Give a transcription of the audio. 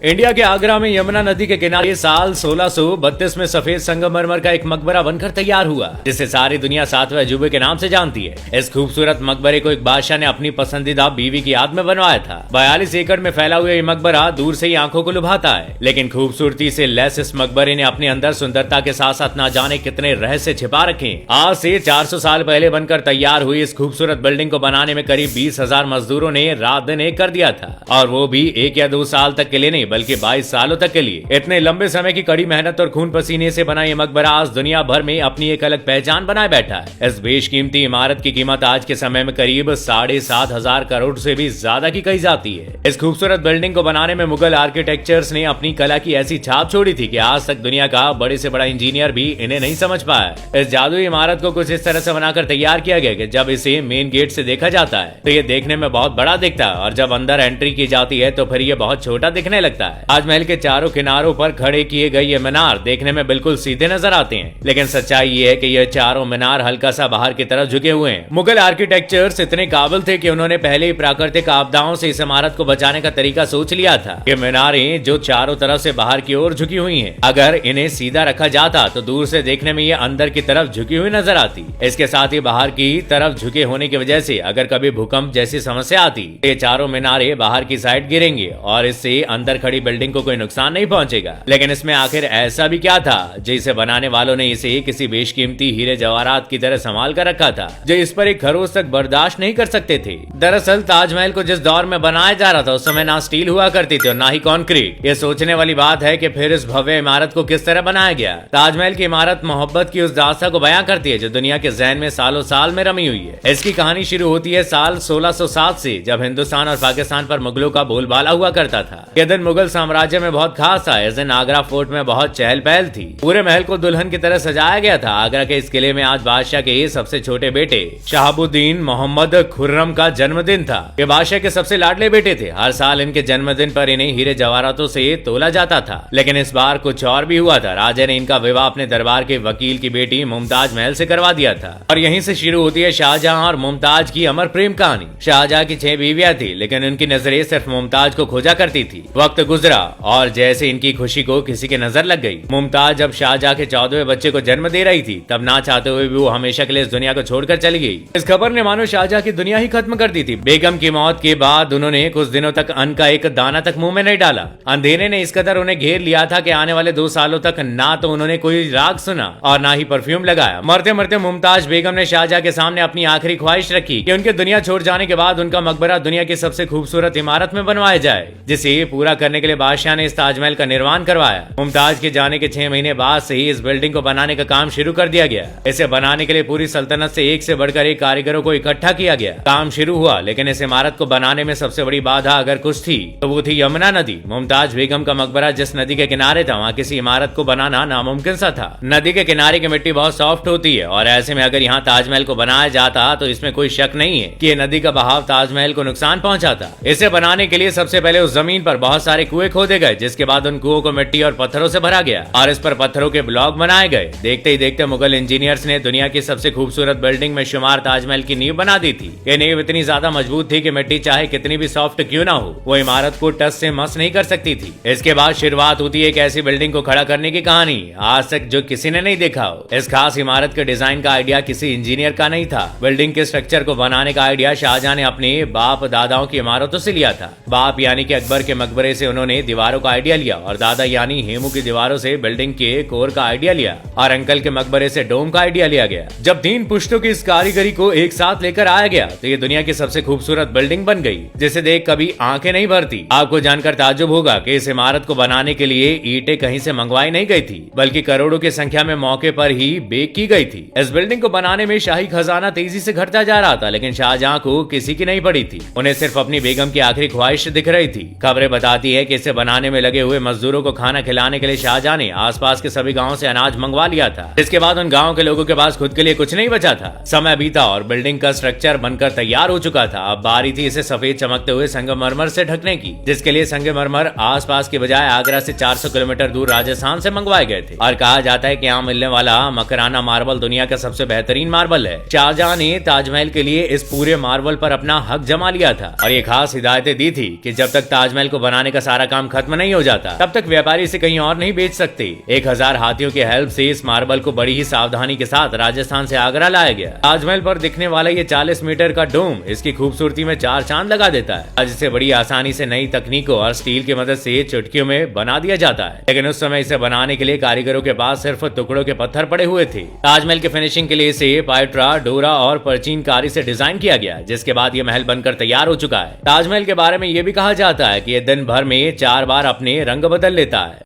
India के आगरा में यमुना नदी के किनारे साल 1632 में सफेद संगमरमर का एक मकबरा बनकर तैयार हुआ, जिसे सारी दुनिया सातवें अजूबे के नाम से जानती है। इस खूबसूरत मकबरे को एक बादशाह ने अपनी पसंदीदा बीवी की याद में बनवाया था। 42 एकड़ में फैला हुआ ये मकबरा दूर से ही आंखों को लुभाता है, लेकिन खूबसूरती से लैस इस मकबरे ने अपने अंदर सुंदरता के साथ साथ न जाने कितने रहस्य छिपा रखे। आज से 400 साल पहले बनकर तैयार हुई इस खूबसूरत बिल्डिंग को बनाने में करीब 20,000 मजदूरों ने रात दिन एक कर दिया था, और वो भी 1 या 2 साल तक के लिए नहीं बल्कि 22 सालों तक के लिए। इतने लंबे समय की कड़ी मेहनत और खून पसीने से बना ये मकबरा आज दुनिया भर में अपनी एक अलग पहचान बनाए बैठा है। इस बेशकीमती इमारत की कीमत आज के समय में करीब 7,500 करोड़ से भी ज्यादा की कही जाती है। इस खूबसूरत बिल्डिंग को बनाने में मुगल आर्किटेक्चर्स ने अपनी कला की ऐसी छाप छोड़ी थी कि आज तक दुनिया का बड़े से बड़ा इंजीनियर भी इन्हें नहीं समझ पाया। इस जादुई इमारत को कुछ इस तरह से बनाकर तैयार किया गया कि जब इसे मेन गेट से देखा जाता है तो ये देखने में बहुत बड़ा दिखता है, और जब अंदर एंट्री की जाती है तो फिर ये बहुत छोटा दिखने लगता है। ताजमहल के चारों किनारों पर खड़े किए गए ये मीनार देखने में बिल्कुल सीधे नजर आते हैं, लेकिन सच्चाई ये है कि ये चारों मीनार हल्का सा बाहर की तरफ झुके हुए हैं। मुगल आर्किटेक्चर्स इतने काबिल थे कि उन्होंने पहले ही प्राकृतिक आपदाओं से इस इमारत को बचाने का तरीका सोच लिया था। ये मीनारें जो चारों तरफ से बाहर की ओर झुकी हुई हैं, अगर इन्हें सीधा रखा जाता तो दूर से देखने में ये अंदर की तरफ झुकी हुई नजर आती। इसके साथ ही बाहर की तरफ झुके होने की वजह से अगर कभी भूकंप जैसी समस्या आती तो ये चारों मीनारें बाहर की साइड गिरेंगे और इससे अंदर खड़ी बिल्डिंग को कोई नुकसान नहीं पहुंचेगा। लेकिन इसमें आखिर ऐसा भी क्या था जिसे बनाने वालों ने इसे किसी बेशकीमती हीरे जवाहरात की तरह संभाल कर रखा था, जो इस पर एक खरोच तक बर्दाश्त नहीं कर सकते थे। दरअसल ताजमहल को जिस दौर में बनाया जा रहा था उस समय ना स्टील हुआ करती थी और ना ही कंक्रीट। ये सोचने वाली बात है कि फिर इस भव्य इमारत को किस तरह बनाया गया। ताजमहल की इमारत मोहब्बत की उस दास्ता को बयां करती है जो दुनिया के जहन में सालों साल में रमी हुई है। इसकी कहानी शुरू होती है साल 1607 से, जब हिंदुस्तान और पाकिस्तान पर मुगलों का बोलबाला हुआ करता था। यह दिन मुगल साम्राज्य में बहुत खास था। इस दिन आगरा फोर्ट में बहुत चहल पहल थी। पूरे महल को दुल्हन की तरह सजाया गया था। आगरा के इस किले में आज बादशाह के सबसे छोटे बेटे शहाबुद्दीन मोहम्मद खुर्रम का जन्मदिन था। ये बादशाह के सबसे लाडले बेटे थे। हर साल इनके जन्मदिन पर इन्हें हीरे जवाहरातों से तोला जाता था, लेकिन इस बार कुछ और भी हुआ था। राजा ने इनका विवाह अपने दरबार के वकील की बेटी मुमताज महल से करवा दिया था, और यहीं से शुरू होती है शाहजहां और मुमताज की अमर प्रेम कहानी। शाहजहां की 6 बीवियां थी, लेकिन उनकी नजरें सिर्फ मुमताज को खोजा करती थी। वक्त गुजरा और जैसे इनकी खुशी को किसी की नजर लग गई। मुमताज जब शाहजहां के 14वें बच्चे को जन्म दे रही थी, तब ना चाहते हुए भी वो हमेशा के लिए इस दुनिया को छोड़कर चली गई। इस खबर ने मानो शाहजहां की दुनिया ही खत्म कर दी थी। बेगम की मौत के बाद उन्होंने कुछ दिनों तक अन्न का एक दाना तक मुंह में नहीं डाला। अंधेरे ने इस कदर उन्हें घेर लिया था कि आने वाले 2 सालों तक ना तो उन्होंने कोई राग सुना और ना ही परफ्यूम लगाया। मरते मरते मुमताज बेगम ने शाहजहां के सामने अपनी आखिरी ख्वाहिश रखी कि उनके दुनिया छोड़ जाने के बाद उनका मकबरा दुनिया की सबसे खूबसूरत इमारत में बनवाया जाए, जिसे पूरा करने के लिए बादशाह ने इस ताजमहल का निर्माण करवाया। मुमताज के जाने के 6 महीने बाद से ही इस बिल्डिंग को बनाने का काम शुरू कर दिया गया। इसे बनाने के लिए पूरी सल्तनत से एक से बढ़कर एक कारीगरों को इकट्ठा किया गया। काम शुरू हुआ, लेकिन इस इमारत को बनाने में सबसे बड़ी बाधा अगर कुछ थी तो वो थी यमुना नदी। मुमताज बेगम का मकबरा जिस नदी के किनारे था, वहाँ किसी इमारत को बनाना नामुमकिन सा था। नदी के किनारे की मिट्टी बहुत सॉफ्ट होती है, और ऐसे में अगर यहाँ ताजमहल को बनाया जाता तो इसमें कोई शक नहीं है कि ये नदी का बहाव ताजमहल को नुकसान पहुंचाता। इसे बनाने के लिए सबसे पहले उस जमीन पर बहुत सारे कुएं खोदे गए, जिसके बाद उन कुओं को मिट्टी और पत्थरों से भरा गया और इस पर पत्थरों के ब्लॉक बनाए गए। देखते ही देखते मुगल इंजीनियर्स ने दुनिया की सबसे खूबसूरत बिल्डिंग में शुमार ताजमहल की नींव बना दी थी। ये नींव इतनी ज्यादा मजबूत थी कि मिट्टी चाहे कितनी भी सॉफ्ट क्यों ना हो, वो इमारत को टस से मस नहीं कर सकती थी। इसके बाद शुरुआत होती है एक ऐसी बिल्डिंग को खड़ा करने की कहानी आज तक जो किसी ने नहीं देखा हो। इस खास इमारत के डिजाइन का आइडिया किसी इंजीनियर का नहीं था। बिल्डिंग के स्ट्रक्चर को बनाने का आइडिया शाहजहां ने अपने बाप दादाओं की इमारतों से लिया था। बाप यानी कि अकबर के मकबरे से उन्होंने दीवारों का आइडिया लिया, और दादा यानी हेमू की दीवारों से बिल्डिंग के कोर का आइडिया लिया, और अंकल के मकबरे से डोम का आइडिया लिया गया। जब 3 पुश्तों की इस कारीगरी को एक साथ लेकर आया गया तो ये दुनिया की सबसे खूबसूरत बिल्डिंग बन गई, जिसे देख कभी आंखें नहीं भरती। आपको जानकर ताज्जुब होगा कि इस इमारत को बनाने के लिए ईंटें कहीं से मंगवाई नहीं गई थी, बल्कि करोड़ों की संख्या में मौके पर ही बेक की गई थी। इस बिल्डिंग को बनाने में शाही खजाना तेजी से घटता जा रहा था, लेकिन शाहजहां को किसी की नहीं पड़ी थी। उन्हें सिर्फ अपनी बेगम की आखिरी ख्वाहिश दिख रही थी। खबरें बताती है कि इसे बनाने में लगे हुए मजदूरों को खाना खिलाने के लिए शाहजहां ने आसपास के सभी गांवों से अनाज मंगवा लिया था। इसके बाद उन गांवों के लोगों के पास खुद के लिए कुछ नहीं बचा था। समय बीता और बिल्डिंग का स्ट्रक्चर बनकर तैयार हो चुका था। अब बारी थी इसे सफेद चमकते हुए संगमरमर से ढकने की, जिसके लिए संगमरमर आसपास के बजाय आगरा से 400 किलोमीटर दूर राजस्थान से मंगवाए गए थे। और कहा जाता है कि यहाँ मिलने वाला मकराना मार्बल दुनिया का सबसे बेहतरीन मार्बल है। शाहजहां ने ताजमहल के लिए इस पूरे मार्बल पर अपना हक जमा लिया था, और ये खास हिदायतें दी थी कि जब तक ताजमहल को बनाने का सारा काम खत्म नहीं हो जाता तब तक व्यापारी इसे कहीं और नहीं बेच सकते। 1000 हाथियों की हेल्प से इस मार्बल को बड़ी ही सावधानी के साथ राजस्थान से आगरा लाया गया। ताजमहल पर दिखने वाला ये 40 मीटर का डोम इसकी खूबसूरती में 4 चांद लगा देता है। आज इसे बड़ी आसानी से नई तकनीकों और स्टील की मदद से चुटकियों में बना दिया जाता है, लेकिन उस समय इसे बनाने के लिए कारीगरों के पास सिर्फ टुकड़ों के पत्थर पड़े हुए थे। ताजमहल के फिनिशिंग के लिए इसे पाइट्रा, डोरा और परचीन कारी से डिजाइन किया गया, जिसके बाद ये महल बनकर तैयार हो चुका है। ताजमहल के बारे में ये भी कहा जाता है कि ये दिन भर में 4 बार अपने रंग बदल लेता है।